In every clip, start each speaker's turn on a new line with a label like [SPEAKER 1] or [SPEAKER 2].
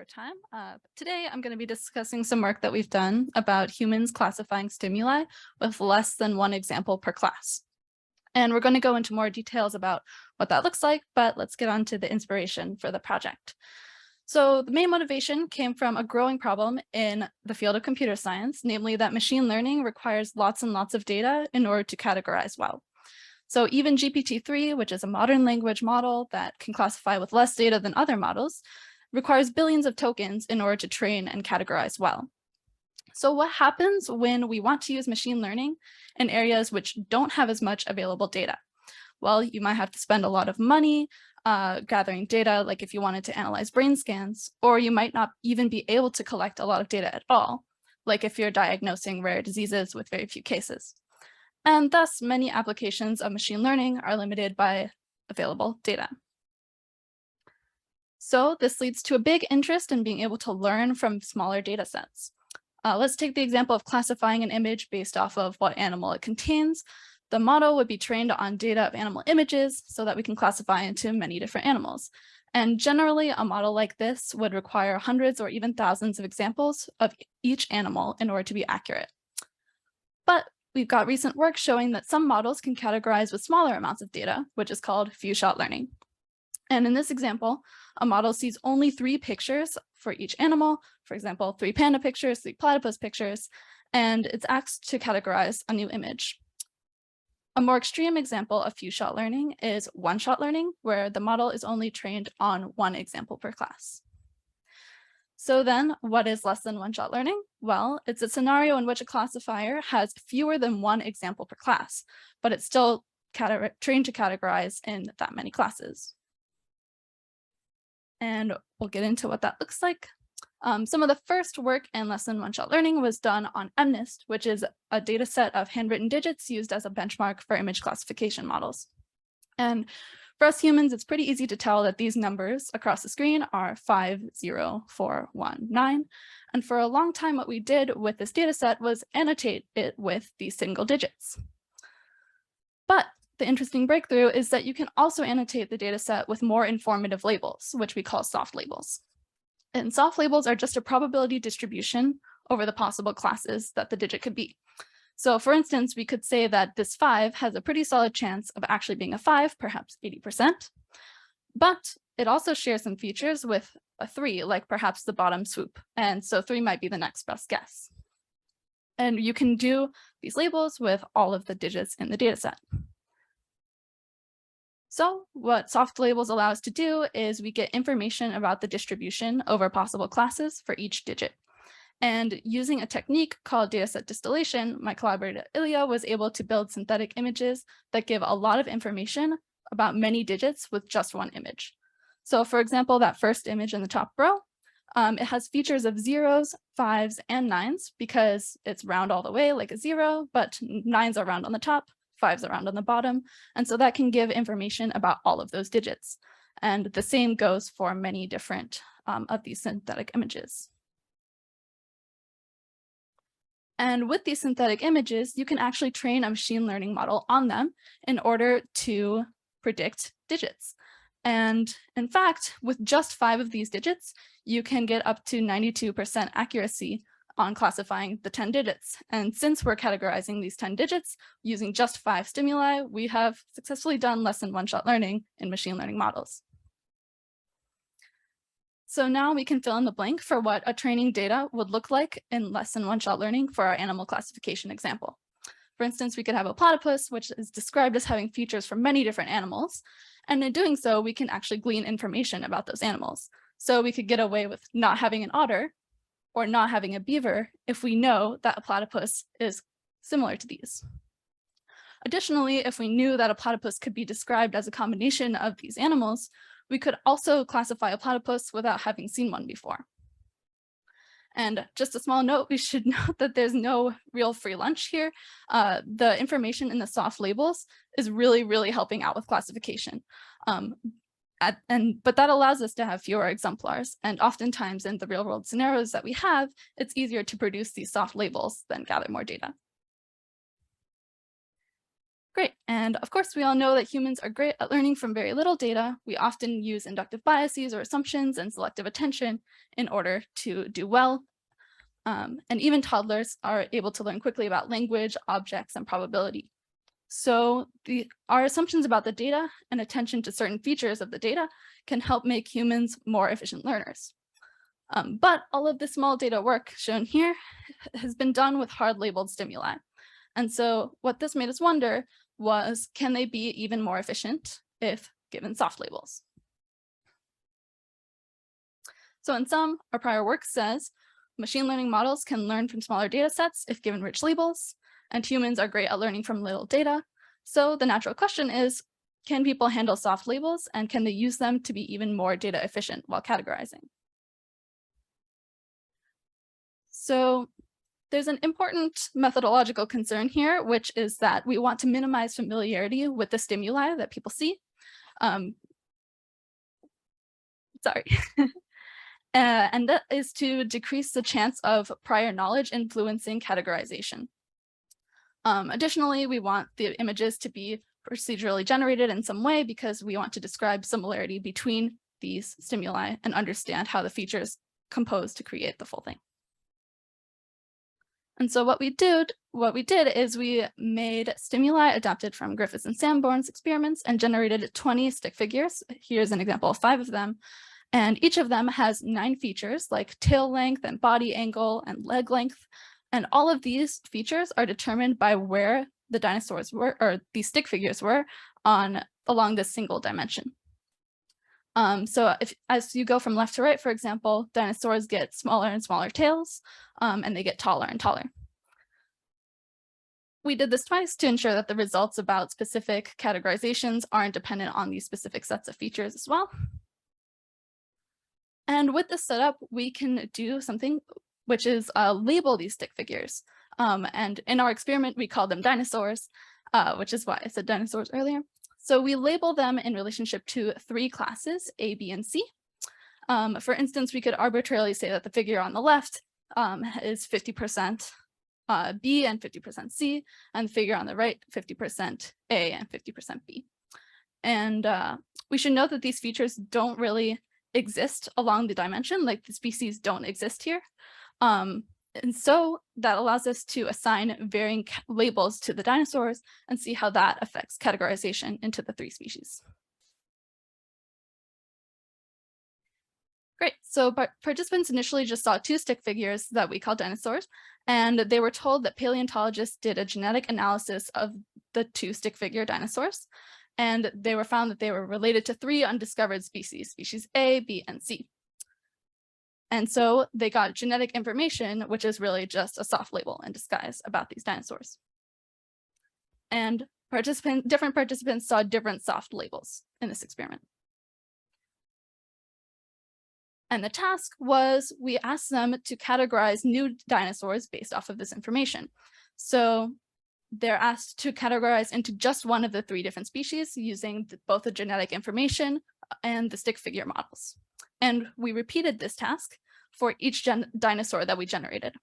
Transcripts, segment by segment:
[SPEAKER 1] over time. Today, I'm going to be discussing some work that we've done about humans classifying stimuli with less than one example per class. And we're going to go into more details about what that looks like, but let's get on to the inspiration for the project. So the main motivation came from a growing problem in the field of computer science, namely that machine learning requires lots and lots of data in order to categorize well. So even GPT-3, which is a modern language model that can classify with less data than other models, requires billions of tokens in order to train and categorize well. So what happens when we want to use machine learning in areas which don't have as much available data? Well, you might have to spend a lot of money gathering data, like if you wanted to analyze brain scans, or you might not even be able to collect a lot of data at all, like if you're diagnosing rare diseases with very few cases. And thus, many applications of machine learning are limited by available data. So this leads to a big interest in being able to learn from smaller data sets. Let's take the example of classifying an image based off of what animal it contains. The model would be trained on data of animal images so that we can classify into many different animals. And generally, a model like this would require hundreds or even thousands of examples of each animal in order to be accurate. But we've got recent work showing that some models can categorize with smaller amounts of data, which is called few-shot learning. And in this example, a model sees only 3 pictures for each animal, for example, 3 panda pictures, 3 platypus pictures, and it's asked to categorize a new image. A more extreme example of few-shot learning is one-shot learning, where the model is only trained on 1 example per class. So then, what is less than one-shot learning? Well, it's a scenario in which a classifier has fewer than 1 example per class, but it's still trained to categorize in that many classes. And we'll get into what that looks like. Some of the first work in less than one-shot learning was done on MNIST, which is a data set of handwritten digits used as a benchmark for image classification models. And for us humans, it's pretty easy to tell that these numbers across the screen are 5, 0, 4, 1, 9. And for a long time, what we did with this data set was annotate it with these single digits. But the interesting breakthrough is that you can also annotate the data set with more informative labels, which we call soft labels. And soft labels are just a probability distribution over the possible classes that the digit could be. So for instance, we could say that this 5 has a pretty solid chance of actually being a 5, perhaps 80%. But it also shares some features with a 3, like perhaps the bottom swoop. And so 3 might be the next best guess. And you can do these labels with all of the digits in the data set. So what soft labels allow us to do is we get information about the distribution over possible classes for each digit. And using a technique called dataset distillation, my collaborator Ilya was able to build synthetic images that give a lot of information about many digits with just one image. So for example, that first image in the top row, it has features of 0s, 5s, and 9s because it's round all the way like a 0, but 9s are round on the top, 5s are round on the bottom. And so that can give information about all of those digits. And the same goes for many different of these synthetic images. And with these synthetic images, you can actually train a machine learning model on them in order to predict digits. And in fact, with just 5 of these digits, you can get up to 92% accuracy on classifying the 10 digits. And since we're categorizing these 10 digits using just 5 stimuli, we have successfully done less than one-shot learning in machine learning models. So now we can fill in the blank for what a training data would look like in less than one-shot learning for our animal classification example. For instance, we could have a platypus, which is described as having features from many different animals. And in doing so, we can actually glean information about those animals. So we could get away with not having an otter or not having a beaver if we know that a platypus is similar to these. Additionally, if we knew that a platypus could be described as a combination of these animals, we could also classify a platypus without having seen one before. And just a small note, we should note that there's no real free lunch here. The information in the soft labels is really, really helping out with classification. But that allows us to have fewer exemplars. And oftentimes in the real world scenarios that we have, it's easier to produce these soft labels than gather more data. Great. And of course, we all know that humans are great at learning from very little data. We often use inductive biases or assumptions and selective attention in order to do well. And even toddlers are able to learn quickly about language, objects, and probability. So our assumptions about the data and attention to certain features of the data can help make humans more efficient learners. But all of the small data work shown here has been done with hard labeled stimuli. And so what this made us wonder was, can they be even more efficient if given soft labels? So in sum, our prior work says machine learning models can learn from smaller data sets if given rich labels, and humans are great at learning from little data. So the natural question is, can people handle soft labels, and can they use them to be even more data efficient while categorizing? So there's an important methodological concern here, which is that we want to minimize familiarity with the stimuli that people see. Sorry. And that is to decrease the chance of prior knowledge influencing categorization. Additionally, we want the images to be procedurally generated in some way because we want to describe similarity between these stimuli and understand how the features compose to create the full thing. And so what we did is we made stimuli adapted from Griffiths and Sanborn's experiments and generated 20 stick figures. Here's an example of 5 of them. And each of them has 9 features like tail length and body angle and leg length. And all of these features are determined by where the dinosaurs were, or these stick figures were, along this single dimension. So as you go from left to right, for example, dinosaurs get smaller and smaller tails, and they get taller and taller. We did this twice to ensure that the results about specific categorizations aren't dependent on these specific sets of features as well. And with this setup, we can do something which is label these stick figures. And in our experiment, we call them dinosaurs, which is why I said dinosaurs earlier. So we label them in relationship to 3 classes, A, B, and C. For instance, we could arbitrarily say that the figure on the left is 50% B and 50% C, and the figure on the right, 50% A and 50% B. And we should note that these features don't really exist along the dimension, like the species don't exist here. And so that allows us to assign varying labels to the dinosaurs and see how that affects categorization into the 3 species. Great, so participants initially just saw 2 stick figures that we call dinosaurs, and they were told that paleontologists did a genetic analysis of the 2 stick figure dinosaurs, and they were found that they were related to 3 undiscovered species, species A, B, and C. And so they got genetic information, which is really just a soft label in disguise about these dinosaurs. And different participants saw different soft labels in this experiment. And the task was, we asked them to categorize new dinosaurs based off of this information. So they're asked to categorize into just one of the 3 different species using both the genetic information and the stick figure models. And we repeated this task for each dinosaur that we generated.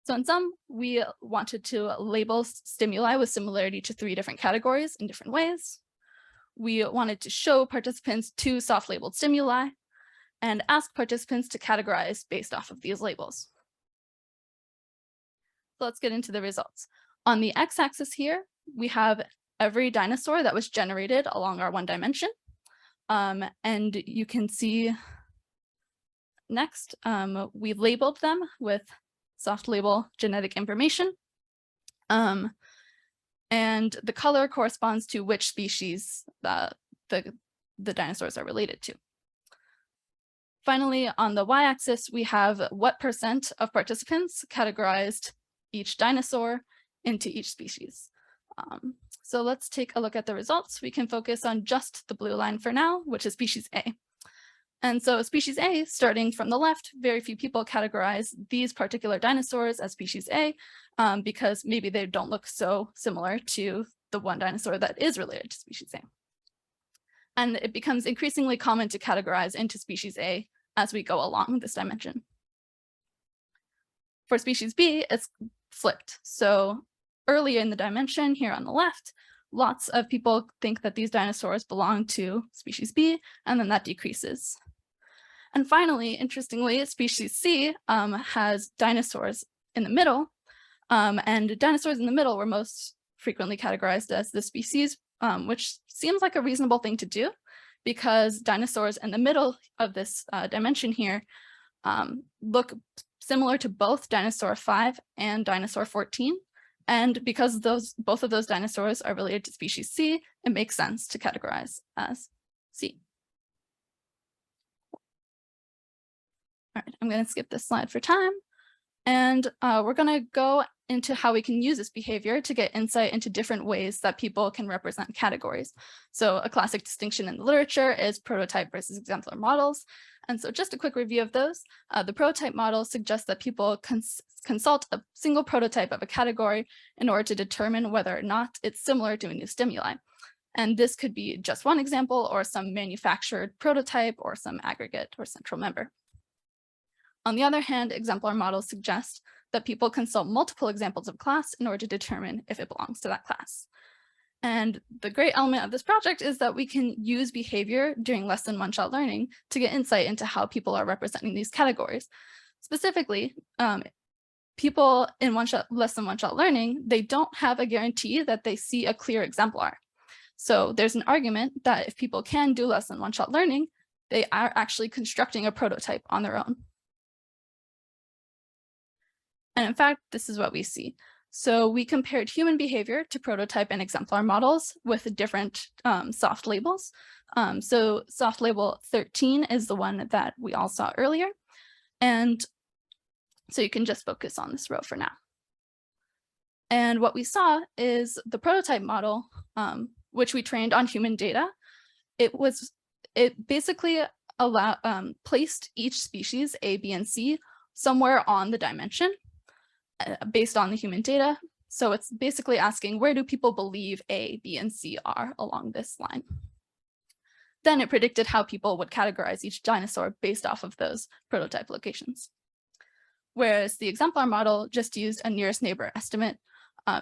[SPEAKER 1] So in sum, we wanted to label stimuli with similarity to 3 different categories in different ways. We wanted to show participants 2 soft labeled stimuli and ask participants to categorize based off of these labels. So let's get into the results. On the x-axis here, we have every dinosaur that was generated along our 1 dimension. And you can see next, we labeled them with soft label genetic information. And the color corresponds to which species the dinosaurs are related to. Finally, on the y-axis, we have what % of participants categorized each dinosaur into each species. So let's take a look at the results. We can focus on just the blue line for now, which is species A. And so species A, starting from the left, very few people categorize these particular dinosaurs as species A because maybe they don't look so similar to the 1 dinosaur that is related to species A. And it becomes increasingly common to categorize into species A as we go along this dimension. For species B, it's flipped. So early in the dimension here on the left, lots of people think that these dinosaurs belong to species B, and then that decreases. And finally, interestingly, species C has dinosaurs in the middle, and dinosaurs in the middle were most frequently categorized as the species, which seems like a reasonable thing to do, because dinosaurs in the middle of this dimension here look similar to both dinosaur 5 and dinosaur 14. And because both of those dinosaurs are related to species C, it makes sense to categorize as C. All right, I'm going to skip this slide for time. And we're going to go into how we can use this behavior to get insight into different ways that people can represent categories. So a classic distinction in the literature is prototype versus exemplar models. And so just a quick review of those. The prototype model suggests that people consult a single prototype of a category in order to determine whether or not it's similar to a new stimuli. And this could be just one example or some manufactured prototype or some aggregate or central member. On the other hand, exemplar models suggest that people consult multiple examples of class in order to determine if it belongs to that class. And the great element of this project is that we can use behavior during less than one-shot learning to get insight into how people are representing these categories. Specifically, people in less than one-shot learning, they don't have a guarantee that they see a clear exemplar. So there's an argument that if people can do less than one-shot learning, they are actually constructing a prototype on their own. And in fact, this is what we see. So we compared human behavior to prototype and exemplar models with different soft labels. So soft label 13 is the one that we all saw earlier. And so you can just focus on this row for now. And what we saw is the prototype model, which we trained on human data. It basically placed each species A, B, and C somewhere on the dimension based on the human data. So it's basically asking, where do people believe A, B, and C are along this line? Then it predicted how people would categorize each dinosaur based off of those prototype locations. Whereas the exemplar model just used a nearest neighbor estimate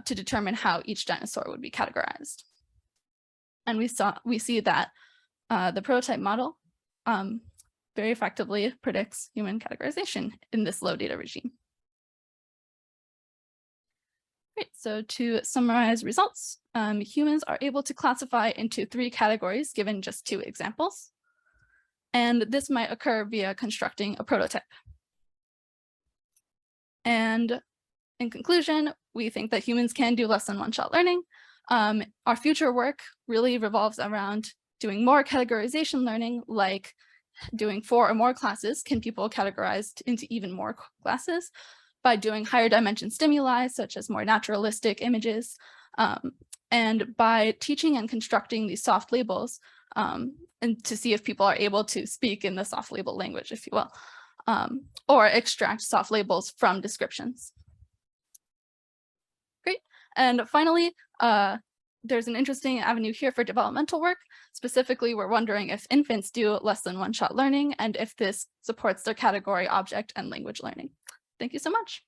[SPEAKER 1] to determine how each dinosaur would be categorized. And we see that the prototype model very effectively predicts human categorization in this low data regime. Great, so to summarize results, humans are able to classify into 3 categories given just 2 examples. And this might occur via constructing a prototype. And in conclusion, we think that humans can do less than one-shot learning. Our future work really revolves around doing more categorization learning, like doing 4 or more classes. Can people categorize into even more classes? By doing higher dimension stimuli, such as more naturalistic images, and by teaching and constructing these soft labels, and to see if people are able to speak in the soft label language, if you will, or extract soft labels from descriptions. Great. And finally, there's an interesting avenue here for developmental work. Specifically, we're wondering if infants do less than one-shot learning and if this supports their category, object, and language learning. Thank you so much.